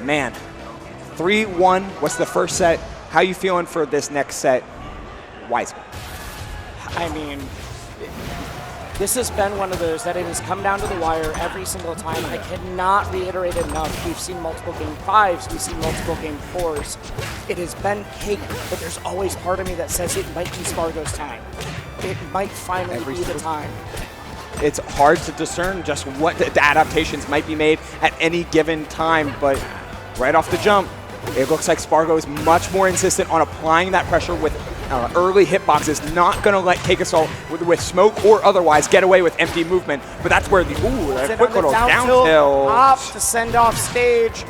man, 3-1. What's the first set? How you feeling for this next set? Wiseman. I mean, this has been one of those that it has come down to the wire every single time. I cannot reiterate it enough. We've seen multiple game 5s. We've seen multiple game 4s. It has been Cake, but there's always part of me that says it might be Spargo's time. It might finally be the time. It's hard to discern just what the adaptations might be made at any given time, but right off the jump, it looks like Spargo is much more insistent on applying that pressure with early hitboxes, not going to let CakeAssault with smoke or otherwise get away with empty movement. But that's where the that quick little down tilt to send off stage.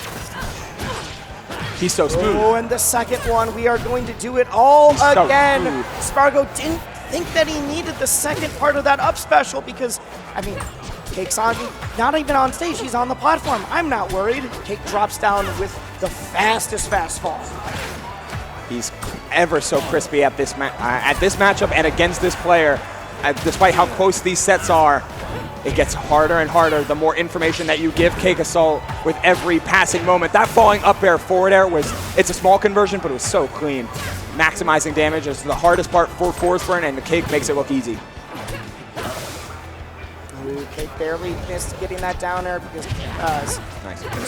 He's so smooth. Oh, and the second one, we are going to do it all again. Spargo didn't think that he needed the second part of that up special because, I mean, Cake's not even on stage, he's on the platform. I'm not worried. Cake drops down with the fastest fast fall. He's ever so crispy at this matchup and against this player. Despite how close these sets are, it gets harder and harder the more information that you give CakeAssault with every passing moment. That falling up air, forward air, it's a small conversion, but it was so clean. Maximizing damage is the hardest part for Forsburn, and the Cake makes it look easy. Ooh, Cake barely missed getting that down there because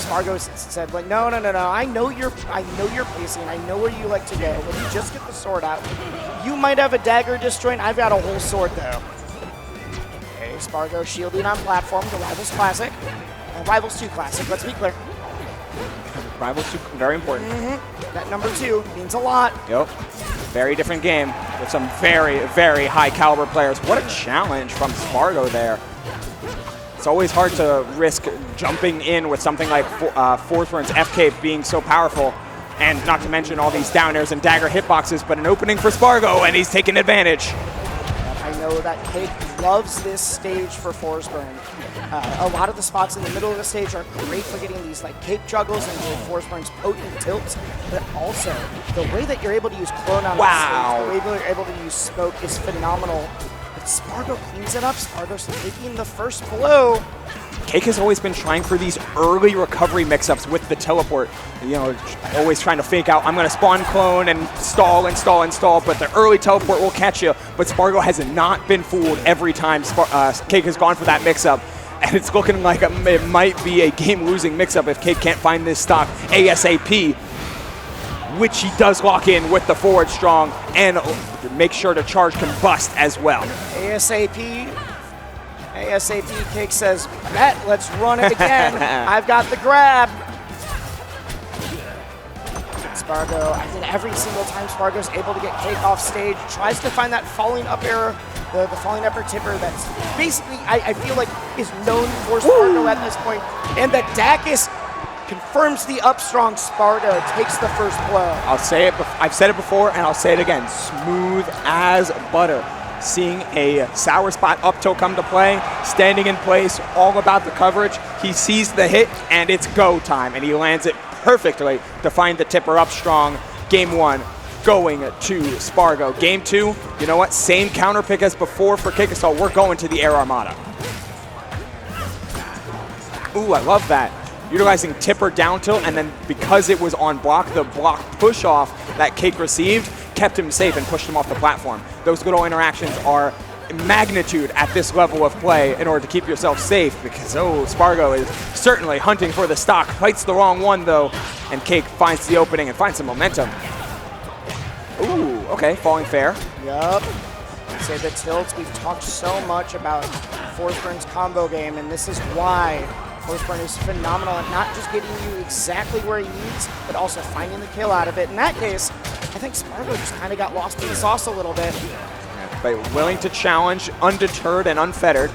Spargo said, like, no, I know your pacing, I know where you like to go. When you just get the sword out, you might have a dagger disjoint. I've got a whole sword though. Okay, Spargo shielding on platform, the Rivals Classic, Rivals 2 Classic. Let's be clear. Rivals 2, very important. That number 2 means a lot. Yep. Very different game with some very, very high caliber players. What a challenge from Spargo there. It's always hard to risk jumping in with something like Forsburn's FK being so powerful, and not to mention all these down airs and dagger hitboxes, but an opening for Spargo, and he's taking advantage. I know that Cake loves this stage for Forsburn. A lot of the spots in the middle of the stage are great for getting these like Cake juggles and Forsburn's potent tilts, but also the way that you're able to use clone on the stage, the way that you're able to use smoke is phenomenal. But Spargo cleans it up. Spargo's taking the first blow. Cake has always been trying for these early recovery mix-ups with the teleport. You know, always trying to fake out, I'm going to spawn clone and stall, but the early teleport will catch you. But Spargo has not been fooled every time Cake has gone for that mix-up. And it's looking like it might be a game-losing mix-up if Cake can't find this stock ASAP, which he does lock in with the forward strong and make sure to charge combust as well. ASAP, Cake says, bet, let's run it again. I've got the grab. Spargo, I think every single time Spargo's able to get Cake off stage, tries to find that falling up air, the falling upper tipper that's basically, I feel like, is known for Spargo at this point. And the Dacus confirms the up strong. Spargo takes the first blow. I'll say it, I've said it before and I'll say it again, smooth as butter. Seeing a sour spot up tilt come to play, standing in place, all about the coverage. He sees the hit and it's go time, and he lands it perfectly to find the tipper up strong. Game 1 going to Spargo. Game 2, you know what? Same counter pick as before for CakeAssault. We're going to the Air Armada. Ooh, I love that. Utilizing tipper down tilt, and then because it was on block, the block push off that Cake received kept him safe and pushed him off the platform. Those little interactions are magnitude at this level of play in order to keep yourself safe, because Spargo is certainly hunting for the stock. Fights the wrong one though, and Cake finds the opening and finds some momentum. Ooh, okay, falling fair. Yup. Say the tilts, we've talked so much about Forsburn's combo game, and this is why Forsburn is phenomenal at not just getting you exactly where he needs, but also finding the kill out of it. In that case, I think Spargo just kind of got lost in the sauce a little bit. Yeah, but willing to challenge, undeterred and unfettered.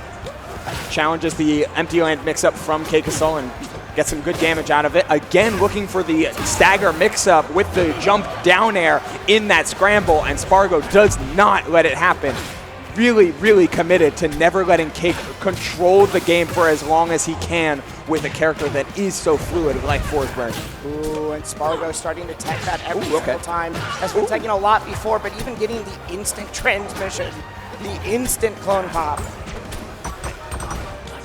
Challenges the empty land mix-up from CakeAssault and gets some good damage out of it. Again, looking for the stagger mix-up with the jump down air in that scramble, and Spargo does not let it happen. Really, really committed to never letting Cake control the game for as long as he can with a character that is so fluid like Forsburn. Ooh, and Spargo starting to tech that every single time. Has been taking a lot before, but even getting the instant transmission, the instant clone pop.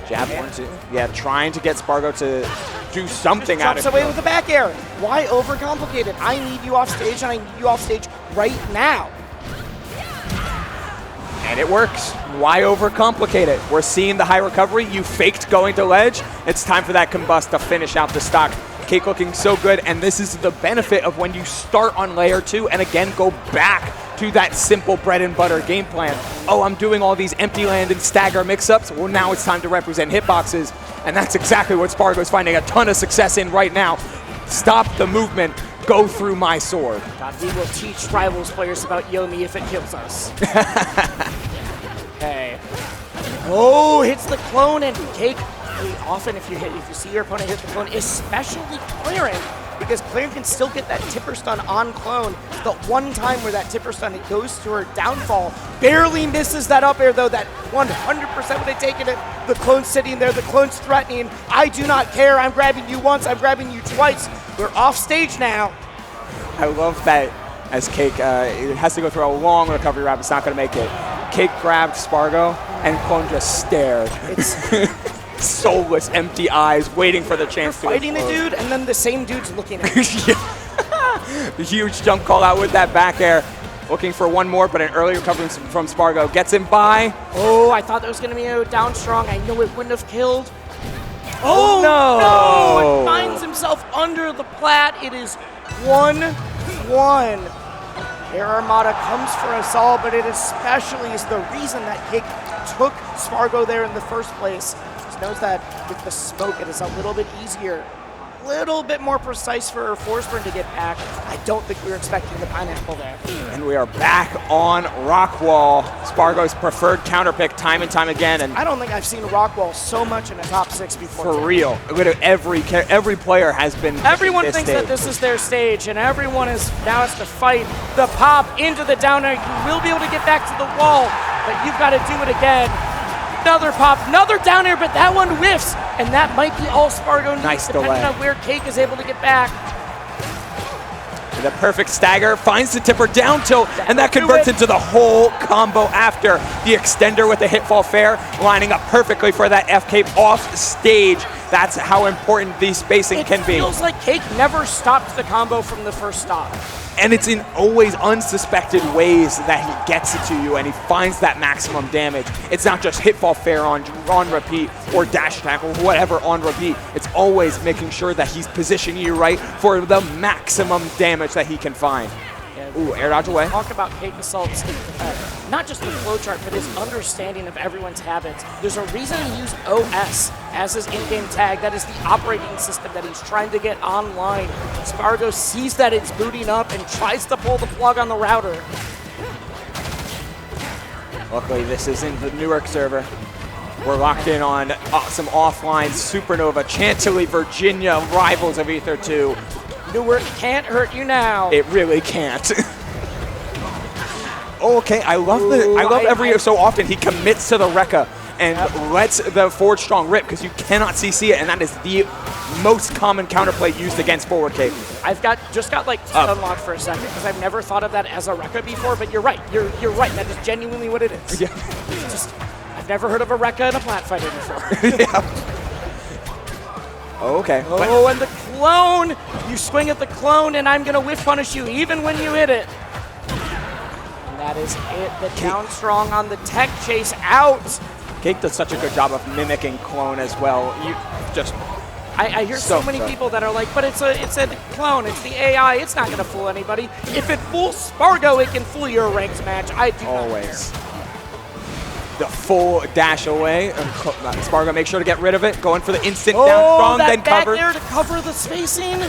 Jab 1-2. Yeah, trying to get Spargo to do something out of it. Jumps away with the back air. Why overcomplicate it? I need you off stage, and I need you off stage right now. And it works. Why overcomplicate it? We're seeing the high recovery. You faked going to ledge. It's time for that combust to finish out the stock. Cake looking so good, and this is the benefit of when you start on layer 2 and again go back to that simple bread and butter game plan. Oh, I'm doing all these empty land and stagger mix-ups. Well, now it's time to represent hitboxes, and that's exactly what Spargo's finding a ton of success in right now. Stop the movement. Go through my sword. God, we will teach Rivals players about Yomi if it kills us. Okay. Oh, hits the clone, and Cake. Often, if you see your opponent hit the clone, especially Clarien, because Clarien can still get that tipper stun on clone. The one time where that tipper stun, it goes to her downfall, barely misses that up air though. That 100% would have taken it. The clone's sitting there. The clone's threatening. I do not care. I'm grabbing you once. I'm grabbing you twice. We're off stage now. I love that as Cake it has to go through a long recovery route. It's not going to make it. Cake grabbed Spargo, and clone just stared. It's soulless, empty eyes, waiting for the chance to fighting explode. a dude, and then the same dude's looking at you. The huge jump call out with that back air. Looking for one more, but an early recovery from Spargo. Gets him by. Oh, I thought that was going to be a down strong. I know it wouldn't have killed. Oh, no! It finds himself under the plat. It is 1-1. Air Armada comes for us all, but it especially is the reason that Cake took Spargo there in the first place. Just knows that with the smoke, it is a little bit easier, a little bit more precise for Forsburn to get back. I don't think we were expecting the pineapple there. And we are back on Rockwall. Spargo's preferred counter pick time and time again. And I don't think I've seen Rockwall so much in a top 6 before. for real. Literally every player has been. Everyone thinks that this is their stage, and everyone is now has to fight the pop into the down air. You will be able to get back to the wall, but you've got to do it again. Another pop, another down air, but that one whiffs, and that might be all Spargo needs, Nice depending delay. on where Cake is able to get back. The perfect stagger finds the tipper down tilt, and that converts into the whole combo after. The extender with the hitfall fair, lining up perfectly for that FK off stage. That's how important the spacing can be. It feels like Cake never stopped the combo from the first stop. And it's in always unsuspected ways that he gets it to you and he finds that maximum damage. It's not just hitfall fair on repeat or dash attack or whatever on repeat. It's always making sure that he's positioning you right for the maximum damage that he can find. Ooh, air dodge away. Talk about CakeAssault's, not just the flowchart, but his understanding of everyone's habits. There's a reason he used OS as his in-game tag. That is the operating system that he's trying to get online. Spargo sees that it's booting up and tries to pull the plug on the router. Luckily, this isn't the Newark server. We're locked in on some offline Supernova, Chantilly, Virginia, Rivals of Aether 2. Newark can't hurt you now. It really can't. Okay, I love every so often he commits to the Rekka and lets the forward strong rip because you cannot CC it, and that is the most common counterplay used against forward Cake. I've just got like unlocked for a second because I've never thought of that as a Rekka before, but you're right. You're right. That is genuinely what it is. Yeah. I've never heard of a Rekka in a plat fighter before. Yeah. Okay. Oh, and the clone! You swing at the clone, and I'm gonna whiff punish you even when you hit it. And that is it. The down strong on the tech chase out. Cake does such a good job of mimicking clone as well. You just. I hear so many people that are like, but it's a clone, it's the AI, it's not gonna fool anybody. If it fools Spargo, it can fool your ranked match. I do always. The full dash away. Spargo makes sure to get rid of it. Going for the instant down strong, then cover. Back there to cover the spacing.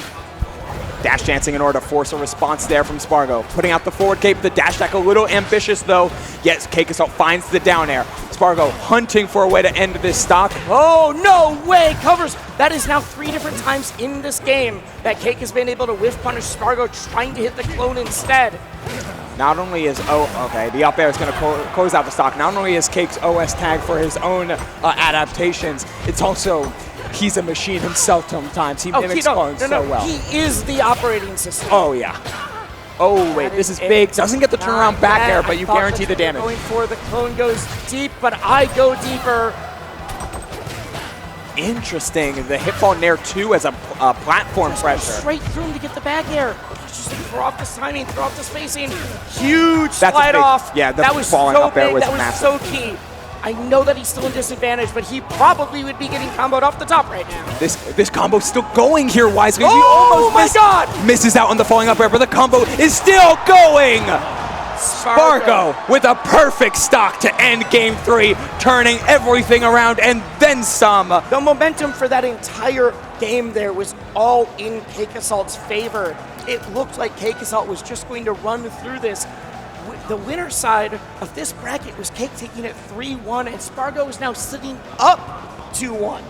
Dash dancing in order to force a response there from Spargo. Putting out the forward cape, the dash attack a little ambitious though. Yes, CakeAssault finds the down air. Spargo hunting for a way to end this stock. Oh, no way, covers. That is now 3 different times in this game that Cake has been able to whiff punish Spargo trying to hit the clone instead. Not only is, the up air is going to close out the stock. Not only is Cake's OS tag for his own adaptations, it's also, he's a machine himself sometimes. He mimics clones so well. He is the operating system. Oh, yeah. Oh, wait, this is big. Doesn't get the turnaround back air, but you guarantee the damage. Going for the clone goes deep, but I go deeper. Interesting. The hitfall Nair 2 as a platform pressure. Straight through him to get the back air. Just throw off the timing, throw off the spacing. Huge That's slide off. Yeah, the that was falling so up there big. was That was massive. so key. I know that he's still in disadvantage, but he probably would be getting comboed off the top right now. This combo's still going here, Wisely. Oh my God! Misses out on the falling up air, but the combo is still going. Spargo with a perfect stock to end game 3, turning everything around and then some. The momentum for that entire game there was all in CakeAssault's favor. It looked like CakeAssault was just going to run through this. The winner side of this bracket was Cake taking it 3-1, and Spargo is now sitting up 2-1.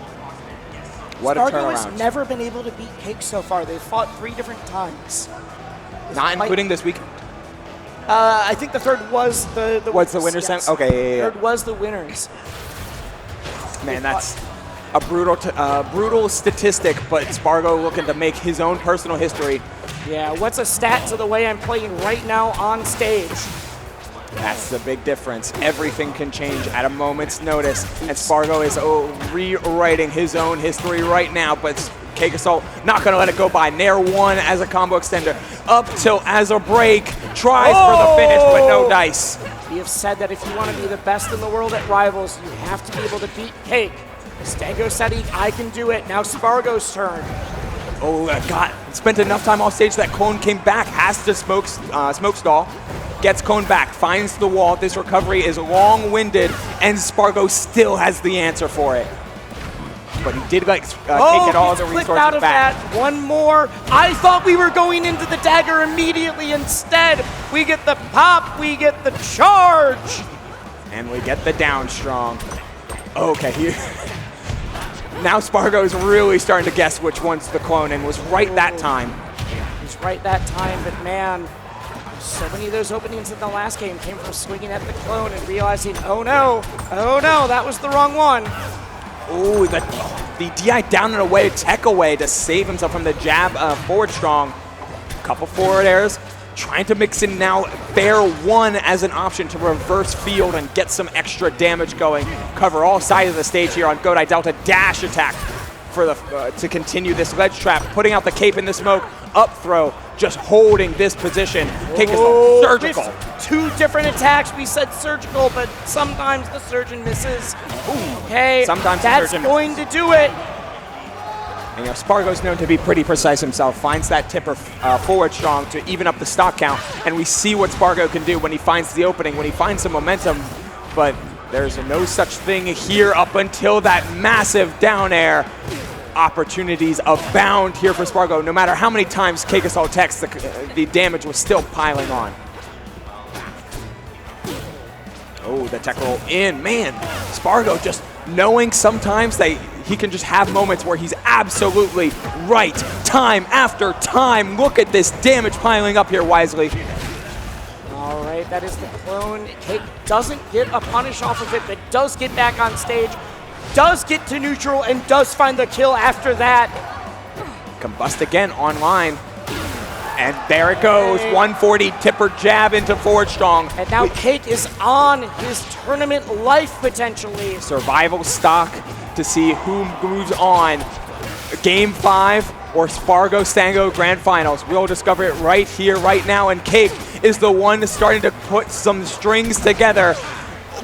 What a Spargo turnaround. has never been able to beat Cake so far. They've fought 3 different times. Not including this week. I think the third was the What's the winner's yes. Okay, yeah. Third was the winners. Man, that's a brutal statistic, but Spargo looking to make his own personal history. Yeah, what's a stat to the way I'm playing right now on stage? That's the big difference. Everything can change at a moment's notice, and Spargo is rewriting his own history right now, but CakeAssault not going to let it go by. Nair 1 as a combo extender. Up tilt as a break. Tries for the finish, but no dice. We have said that if you want to be the best in the world at Rivals, you have to be able to beat Cake. Stango said I can do it. Now Spargo's turn. Oh, God. Spent enough time off stage that Cone came back. Has to smoke stall. Gets Cone back. Finds the wall. This recovery is long-winded, and Spargo still has the answer for it. But he did take it all the resources out of back. That. One more. I thought we were going into the dagger immediately. Instead, we get the pop, we get the charge. And we get the down strong. Okay, now Spargo is really starting to guess which one's the clone, and was right that time. He's right that time, but man, so many of those openings in the last game came from swinging at the clone and realizing, oh no, that was the wrong one. Ooh, the DI down and away, tech away to save himself from the jab forward strong. Couple forward airs, trying to mix in now Bear 1 as an option to reverse field and get some extra damage going. Cover all sides of the stage here on Godai Delta. Dash attack for the to continue this ledge trap, putting out the cape in the smoke. Up throw, just holding this position. CakeAssault, surgical. 2 different attacks. We said surgical, but sometimes the surgeon misses. Okay, sometimes that's going to do it. And, Spargo's known to be pretty precise himself. Finds that tipper forward strong to even up the stock count, and we see what Spargo can do when he finds the opening, when he finds some momentum. But there's no such thing here up until that massive down air. Opportunities abound here for Spargo. No matter how many times CakeAssault techs, the damage was still piling on. Oh, the tech roll in. Man, Spargo just knowing sometimes that he can just have moments where he's absolutely right time after time. Look at this damage piling up here, Wisely. All right, that is the clone. Cake doesn't get a punish off of it, but does get back on stage. Does get to neutral and does find the kill after that. Combust again online. And there it goes, 140 tipper jab into forward strong. And now Cake is on his tournament life potentially. Survival stock to see who moves on. Game 5 or Spargo Stango Grand Finals. We'll discover it right here, right now, and Cake is the one starting to put some strings together.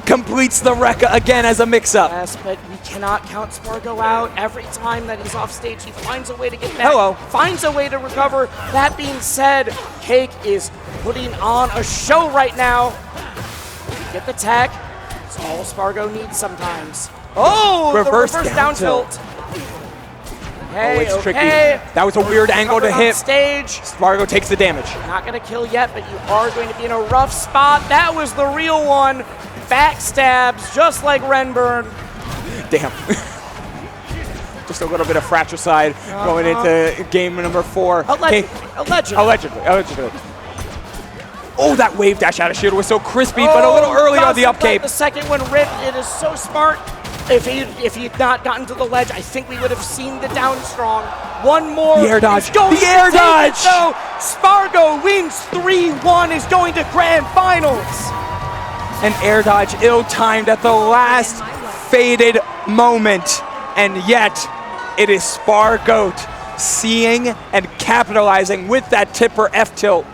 Completes the Rekka again as a mix-up. Yes, but we cannot count Spargo out. Every time that he's off stage, he finds a way to get back. Hello. Finds a way to recover. That being said, Cake is putting on a show right now. Get the tech. It's all Spargo needs sometimes. Oh, reverse the reverse down down tilt. Oh, it's tricky. That was a weird angle to hit. Stage. Spargo takes the damage. Not going to kill yet, but you are going to be in a rough spot. That was the real one. Backstabs, just like Renburn. Damn. Just a little bit of fratricide going into game number 4. Allegedly. Oh, that wave dash out of shield was so crispy, but a little early on the up cape. The second one ripped. It is so smart. If he had not gotten to the ledge, I think we would have seen the down strong. One more. The air dodge. The air dodge. So Spargo wins 3-1. Is going to grand finals. An air dodge ill-timed at the last faded moment. And yet, it is Spargo seeing and capitalizing with that tipper F-tilt.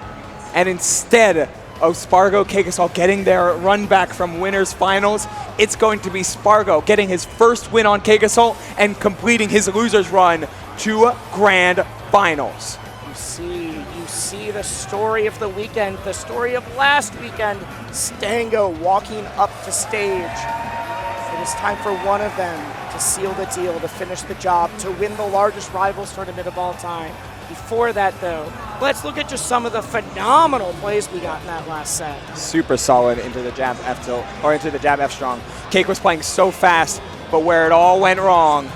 And instead of Spargo CakeAssault getting their run back from winners finals, it's going to be Spargo getting his first win on CakeAssault and completing his losers run to grand finals. You see the story of the weekend, the story of last weekend. Stango walking up to stage. It is time for one of them to seal the deal, to finish the job, to win the largest Rivals tournament of all time. Before that, though, let's look at just some of the phenomenal plays we got in that last set. Super solid into the jab F tilt, or into the jab F strong. Cake was playing so fast, but where it all went wrong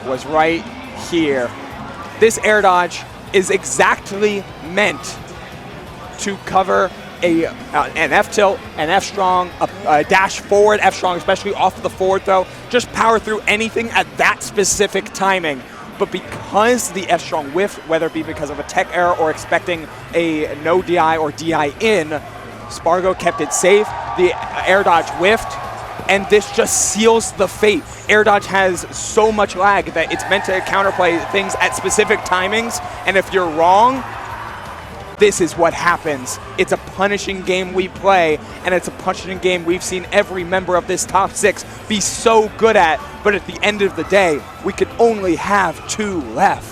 was right here. This air dodge is exactly meant to cover an F tilt, an F strong, a dash forward F strong, especially off the forward throw. Just power through anything at that specific timing. But because the F strong whiffed, whether it be because of a tech error or expecting a no DI or DI in, Spargo kept it safe. The air dodge whiffed, and this just seals the fate. Air dodge has so much lag that it's meant to counterplay things at specific timings, and if you're wrong, this is what happens. It's a punishing game we play, and it's a punishing game we've seen every member of this top 6 be so good at, but at the end of the day, we could only have 2 left.